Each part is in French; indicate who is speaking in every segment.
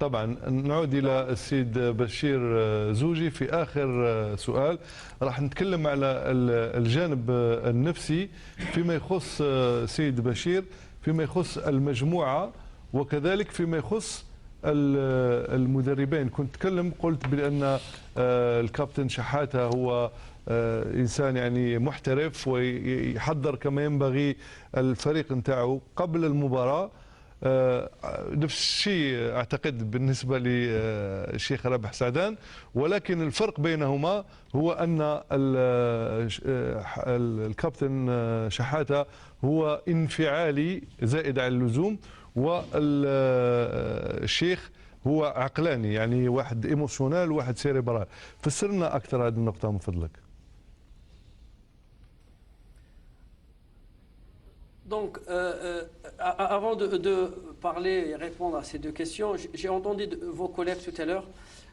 Speaker 1: طبعا نعود إلى السيد بشير زوجي في آخر سؤال. راح نتكلم على الجانب النفسي فيما يخص سيد بشير، فيما يخص المجموعة وكذلك فيما يخص المدربين. كنت تكلم قلت بأن الكابتن شحاتة هو إنسان يعني محترف ويحضر كما ينبغي الفريق نتاعو قبل المباراة. نفس الشيء أعتقد بالنسبة للشيخ رابح سعدان، ولكن الفرق بينهما هو أن الكابتن شحاتة هو انفعالي زائد على اللزوم، والشيخ هو عقلاني، يعني واحد ايموشنال وواحد سيريبرال. فسر لنا أكثر هذه النقطة من فضلك.
Speaker 2: Donc, avant de parler et répondre à ces deux questions, j'ai entendu vos collègues tout à l'heure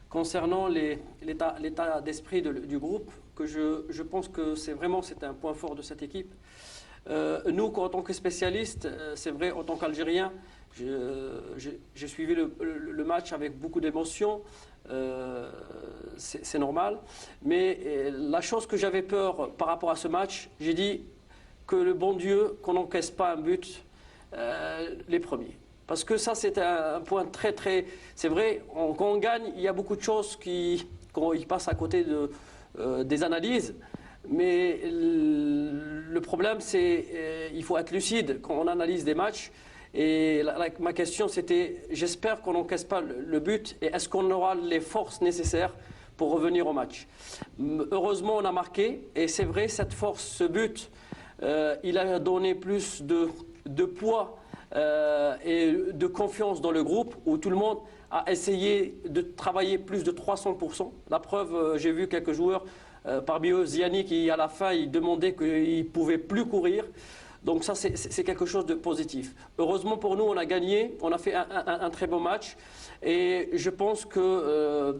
Speaker 2: concernant l'état d'esprit du groupe, que je pense que c'est un point fort de cette équipe. Nous, en tant que spécialistes, c'est vrai, en tant qu'Algérien, j'ai suivi le match avec beaucoup d'émotion, c'est normal. Mais la chose que j'avais peur par rapport à ce match, j'ai dit que le bon Dieu, qu'on n'encaisse pas un but les premiers. Parce que ça, c'est un point très... C'est vrai, quand on gagne, il y a beaucoup de choses qui passent à côté des analyses. Mais le problème, c'est il faut être lucide quand on analyse des matchs. Et ma question, c'était, j'espère qu'on n'encaisse pas le but et est-ce qu'on aura les forces nécessaires pour revenir au match. Heureusement, on a marqué et c'est vrai, cette force, ce but, il a donné plus de poids et de confiance dans le groupe où tout le monde a essayé de travailler plus de 300%. La preuve, j'ai vu quelques joueurs, parmi eux Ziani, qui à la fin il demandait qu'il ne pouvait plus courir. Donc ça c'est quelque chose de positif. Heureusement pour nous on a gagné, on a fait un très bon match et je pense que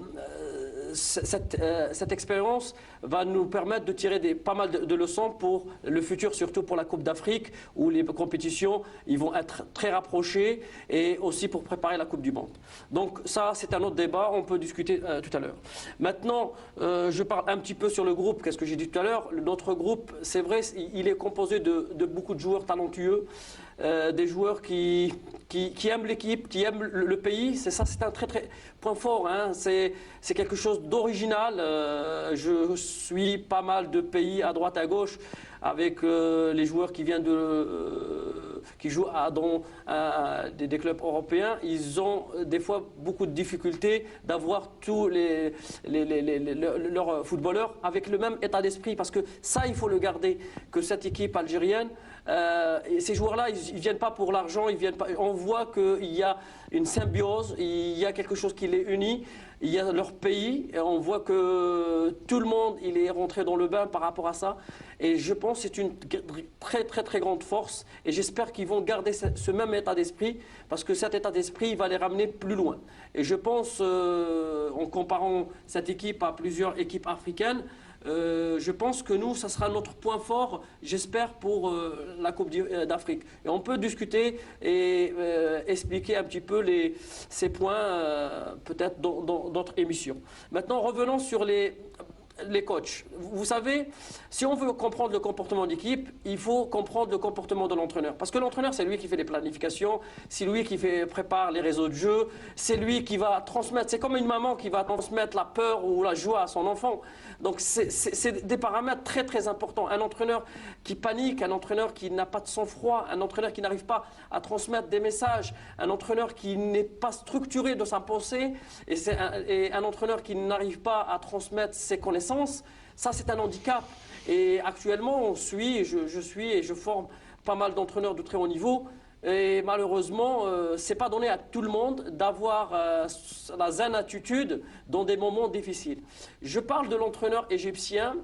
Speaker 2: cette expérience va nous permettre de tirer pas mal de leçons pour le futur, surtout pour la Coupe d'Afrique où les compétitions ils vont être très rapprochées et aussi pour préparer la Coupe du Monde. Donc ça c'est un autre débat, on peut discuter tout à l'heure. Maintenant je parle un petit peu sur le groupe, qu'est-ce que j'ai dit tout à l'heure. Notre groupe c'est vrai, il est composé de beaucoup de joueurs talentueux. Des joueurs qui aiment l'équipe, qui aiment le pays. C'est un très point fort, hein. C'est quelque chose d'original. Je suis pas mal de pays à droite à gauche avec les joueurs qui viennent qui jouent dans des clubs européens. Ils ont des fois beaucoup de difficultés d'avoir tous leurs footballeurs avec le même état d'esprit, parce que ça il faut le garder, que cette équipe algérienne, et ces joueurs-là, ils ne viennent pas pour l'argent, on voit qu'il y a une symbiose, il y a quelque chose qui les unit, il y a leur pays, et on voit que tout le monde il est rentré dans le bain par rapport à ça. Et je pense que c'est une très grande force, et j'espère qu'ils vont garder ce même état d'esprit, parce que cet état d'esprit va les ramener plus loin. Et je pense, en comparant cette équipe à plusieurs équipes africaines, je pense que nous, ça sera notre point fort, j'espère, pour la Coupe d'Afrique. Et on peut discuter et expliquer un petit peu ces points, peut-être dans d'autres émissions. Maintenant, revenons sur les coachs. Vous savez, si on veut comprendre le comportement d'équipe, il faut comprendre le comportement de l'entraîneur. Parce que l'entraîneur, c'est lui qui fait les planifications, c'est lui qui prépare les réseaux de jeu, c'est lui qui va transmettre. C'est comme une maman qui va transmettre la peur ou la joie à son enfant. Donc c'est des paramètres très importants. Un entraîneur qui panique, un entraîneur qui n'a pas de sang-froid, un entraîneur qui n'arrive pas à transmettre des messages, un entraîneur qui n'est pas structuré de sa pensée, et un entraîneur qui n'arrive pas à transmettre ses connaissances, ça c'est un handicap. Et actuellement je suis et je forme pas mal d'entraîneurs de très haut niveau, et malheureusement c'est pas donné à tout le monde d'avoir la zen attitude dans des moments difficiles. Je parle de l'entraîneur égyptien.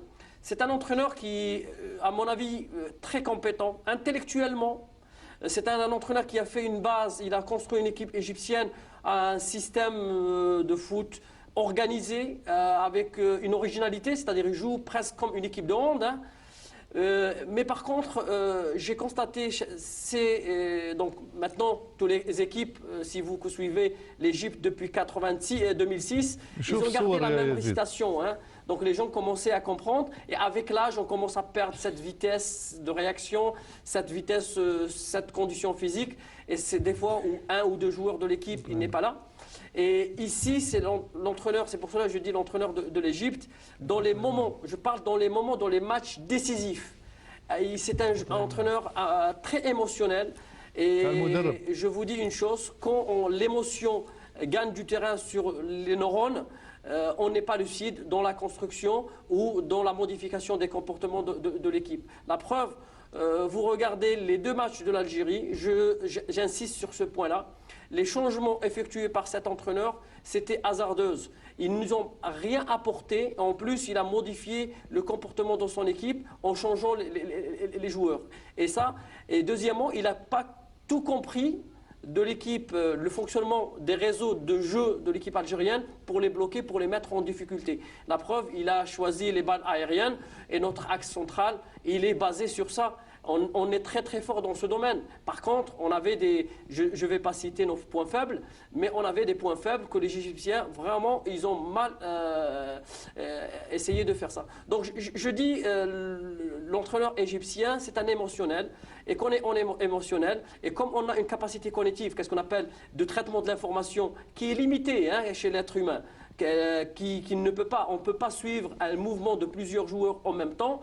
Speaker 2: C'est un entraîneur qui, à mon avis, très compétent intellectuellement. C'est un entraîneur qui a fait une base, il a construit une équipe égyptienne, un système de foot organisé, avec une originalité, c'est-à-dire il joue presque comme une équipe de hand, hein. Mais par contre, j'ai constaté, donc maintenant, toutes les équipes, si vous suivez l'Égypte depuis 86 et 2006, ils ont gardé la même récitation. Hein. Donc les gens commençaient à comprendre et avec l'âge, on commence à perdre cette vitesse de réaction, cette vitesse, cette condition physique. Et c'est des fois où un ou deux joueurs de l'équipe, il n'est pas là. Et ici, c'est l'entraîneur, c'est pour cela que je dis l'entraîneur de l'Égypte, dans les moments, je parle dans les moments, dans les matchs décisifs. C'est un entraîneur très émotionnel. Et je vous dis une chose, quand l'émotion gagne du terrain sur les neurones, on n'est pas lucide dans la construction ou dans la modification des comportements de l'équipe. La preuve, vous regardez les deux matchs de l'Algérie, j'insiste sur ce point-là. Les changements effectués par cet entraîneur, c'était hasardeuse. Ils ne nous ont rien apporté. En plus, il a modifié le comportement de son équipe en changeant les joueurs. Et deuxièmement, il n'a pas tout compris de l'équipe, le fonctionnement des réseaux de jeu de l'équipe algérienne pour les bloquer, pour les mettre en difficulté. La preuve, il a choisi les balles aériennes et notre axe central, il est basé sur ça. On est très très fort dans ce domaine. Par contre, on avait je ne vais pas citer nos points faibles, mais on avait des points faibles que les Égyptiens, vraiment, ils ont mal essayé de faire ça. Donc je dis, l'entraîneur égyptien, c'est un émotionnel. Et qu'on est émotionnel, et comme on a une capacité cognitive, qu'est-ce qu'on appelle de traitement de l'information, qui est limitée chez l'être humain, qui ne peut pas, on ne peut pas suivre un mouvement de plusieurs joueurs en même temps.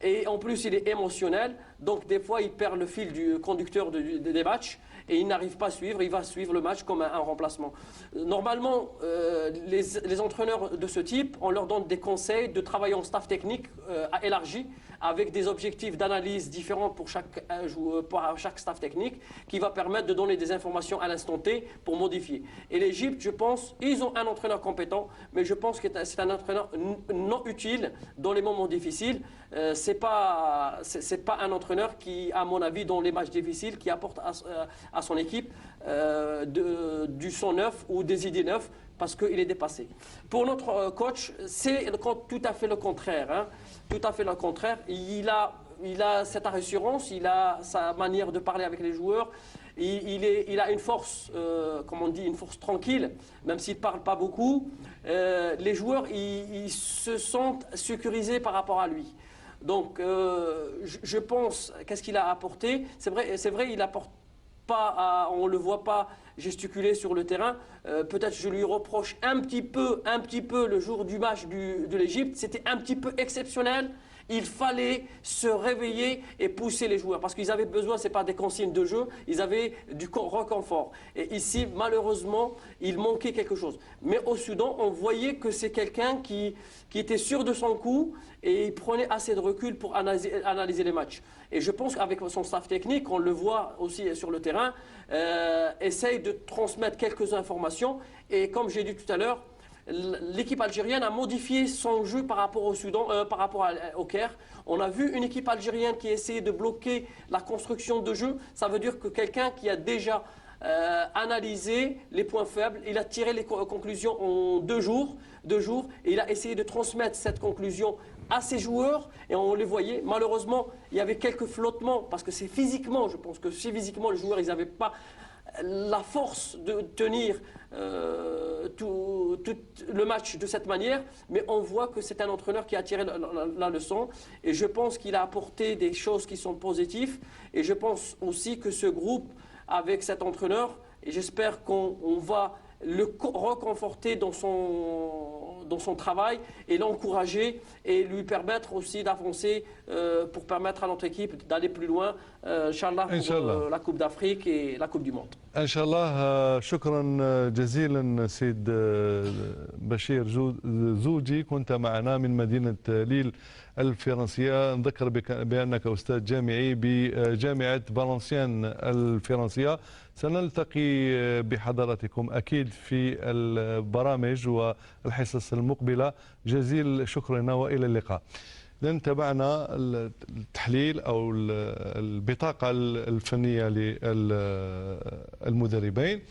Speaker 2: Et en plus, il est émotionnel, donc des fois, il perd le fil du conducteur des matchs et il n'arrive pas à suivre, il va suivre le match comme un remplacement. Normalement, les entraîneurs de ce type, on leur donne des conseils de travailler en staff technique élargi, avec des objectifs d'analyse différents pour chaque staff technique, qui va permettre de donner des informations à l'instant T pour modifier. Et l'Égypte, je pense, ils ont un entraîneur compétent, mais je pense que c'est un entraîneur non utile dans les moments difficiles. C'est pas un entraîneur qui, à mon avis, dans les matchs difficiles, qui apporte à son équipe du sang neuf ou des idées neuves, parce qu'il est dépassé. Pour notre coach, c'est tout à fait le contraire. Hein. Tout à fait le contraire. Il a cette assurance, il a sa manière de parler avec les joueurs. Il a une force, comme on dit, une force tranquille, même s'il ne parle pas beaucoup. Les joueurs, ils se sentent sécurisés par rapport à lui. Donc, je pense, qu'est-ce qu'il a apporté? C'est vrai, il apporte pas, on ne le voit pas gesticuler sur le terrain. Peut-être je lui reproche un petit peu le jour du match de l'Égypte. C'était un petit peu exceptionnel. Il fallait se réveiller et pousser les joueurs parce qu'ils avaient besoin, ce n'est pas des consignes de jeu, ils avaient du reconfort. Et ici, malheureusement, il manquait quelque chose. Mais au Soudan, on voyait que c'est quelqu'un qui était sûr de son coup et il prenait assez de recul pour analyser les matchs. Et je pense qu'avec son staff technique, on le voit aussi sur le terrain, essaye de transmettre quelques informations. Et comme j'ai dit tout à l'heure, l'équipe algérienne a modifié son jeu par rapport au Soudan, par rapport au Caire. On a vu une équipe algérienne qui a essayé de bloquer la construction de jeu. Ça veut dire que quelqu'un qui a déjà analysé les points faibles, il a tiré les conclusions en 2 jours, et il a essayé de transmettre cette conclusion à ses joueurs, et on les voyait. Malheureusement, il y avait quelques flottements, parce que c'est physiquement, je pense que c'est physiquement, les joueurs, ils n'avaient pas la force de tenir tout le match de cette manière, mais on voit que c'est un entraîneur qui a tiré la leçon, et je pense qu'il a apporté des choses qui sont positives, et je pense aussi que ce groupe, avec cet entraîneur, et j'espère qu'on va le reconforter dans son travail et l'encourager et lui permettre aussi d'avancer pour permettre à notre équipe d'aller plus loin, Inch'Allah, pour la Coupe d'Afrique et la Coupe du Monde.
Speaker 1: Inch'Allah, شكرا جزيلا سيد بشير زوجي، كنت معنا من مدينة ليل الفرنسية. نذكر بأنك أستاذ جامعي بجامعة فالنسيان الفرنسية. سنلتقي بحضراتكم أكيد في البرامج والحصص المقبلة. جزيل شكرنا وإلى اللقاء. إذن تابعنا التحليل أو البطاقة الفنية للمدربين.